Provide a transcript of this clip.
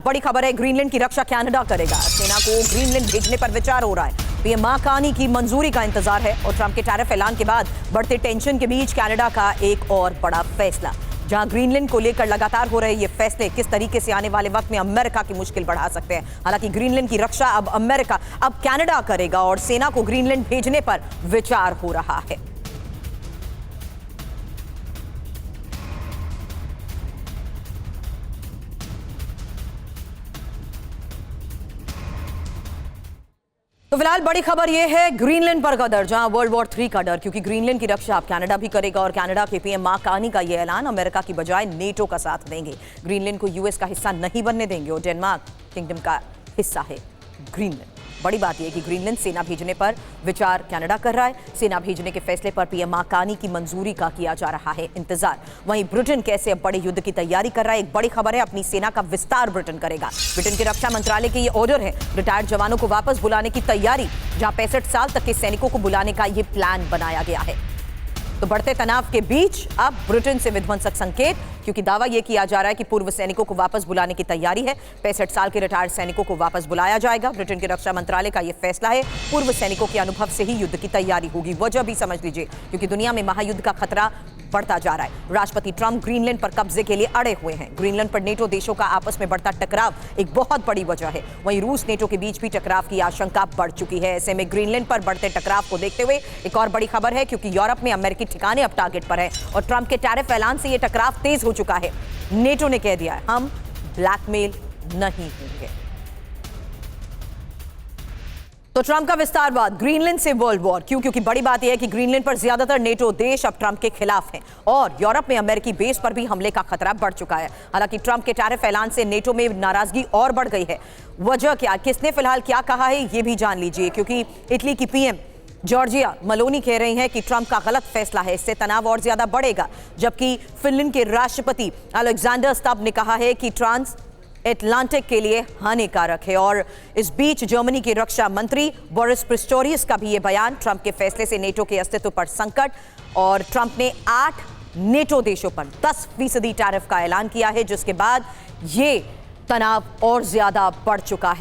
बड़ी खबर है, ग्रीनलैंड की रक्षा कनाडा करेगा। सेना को ग्रीनलैंड भेजने पर विचार हो रहा है। पीएम माकानी की मंजूरी का इंतजार है और ट्रंप के टैरिफ ऐलान के बाद बढ़ते टेंशन के बीच कनाडा का एक और बड़ा फैसला, जहां ग्रीनलैंड को लेकर लगातार हो रहे ये फैसले किस तरीके से आने वाले वक्त में अमेरिका की मुश्किल बढ़ा सकते हैं। हालांकि ग्रीनलैंड की रक्षा अब कनाडा करेगा और सेना को ग्रीनलैंड भेजने पर विचार हो रहा है। तो फिलहाल बड़ी खबर यह है, ग्रीनलैंड पर का डर, जहां वर्ल्ड वॉर 3 का डर, क्योंकि ग्रीनलैंड की रक्षा अब कनाडा भी करेगा और कनाडा के पीएम माकानी का यह ऐलान, अमेरिका की बजाय नेटो का साथ देंगे। ग्रीनलैंड को यूएस का हिस्सा नहीं बनने देंगे और डेनमार्क किंगडम का हिस्सा है ग्रीनलैंड। बड़ी बात यह कि ग्रीनलैंड सेना भेजने पर विचार कनाडा कर रहा है। सेना भेजने के फैसले पर पीएम माकानी की मंजूरी का किया जा रहा है इंतजार। वहीं ब्रिटेन कैसे अब बड़े युद्ध की तैयारी कर रहा है। एक बड़ी खबर है, अपनी सेना का विस्तार ब्रिटेन करेगा। ब्रिटेन के रक्षा मंत्रालय के ये ऑर्डर है, रिटायर्ड जवानों को वापस बुलाने की तैयारी, जहां 65 साल तक के सैनिकों को बुलाने का यह प्लान बनाया गया है। तो बढ़ते तनाव के बीच अब ब्रिटेन से विध्वंसक संकेत, क्योंकि दावा यह किया जा रहा है कि पूर्व सैनिकों को वापस बुलाने की तैयारी है। 65 साल के रिटायर्ड सैनिकों को वापस बुलाया जाएगा। ब्रिटेन के रक्षा मंत्रालय का यह फैसला है। पूर्व सैनिकों के अनुभव से ही युद्ध की तैयारी होगी। वजह भी समझ लीजिए, क्योंकि दुनिया में महायुद्ध का खतरा बढ़ता जा रहा है। राष्ट्रपति ट्रंप ग्रीनलैंड पर कब्जे के लिए अड़े हुए हैं। ग्रीनलैंड पर नेटो देशों का आपस में बढ़ता टकराव एक बहुत बड़ी वजह है। वहीं रूस नेटो के बीच भी टकराव की आशंका बढ़ चुकी है। ऐसे में ग्रीनलैंड पर बढ़ते टकराव को देखते हुए एक और बड़ी खबर है, क्योंकि यूरोप में अमेरिकी ठिकाने अब टारगेट पर है और ट्रंप के टैरिफ ऐलान से यह टकराव तेज हो चुका है। नेटो ने कह दिया है, हम ब्लैकमेल नहीं होंगे। तो ट्रंप का विस्तारवाद, ग्रीनलैंड से वर्ल्ड वॉर क्यों? क्योंकि बड़ी बात यह है कि ग्रीनलैंड पर ज्यादातर नेटो देश अब ट्रंप के खिलाफ हैं और यूरोप में अमेरिकी बेस पर भी हमले का खतरा बढ़ चुका है। हालांकि ट्रंप के टैरिफ ऐलान से नेटो में नाराजगी और बढ़ गई है। वजह क्या, किसने फिलहाल क्या कहा है, ये भी जान लीजिए। क्योंकि इटली की पीएम जॉर्जिया मेलोनी कह रही हैं कि ट्रंप का गलत फैसला है, इससे तनाव और ज्यादा बढ़ेगा। जबकि फिनलैंड के राष्ट्रपति अलेक्जेंडर स्टब ने कहा है कि ट्रांस एटलांटिक के लिए हानिकारक है। और इस बीच जर्मनी के रक्षा मंत्री बोरिस पिस्टोरियस का भी यह बयान, ट्रंप के फैसले से नेटो के अस्तित्व पर संकट, और ट्रंप ने 8 नेटो देशों पर 10% टैरिफ का ऐलान किया है, जिसके बाद ये तनाव और ज्यादा बढ़ चुका है।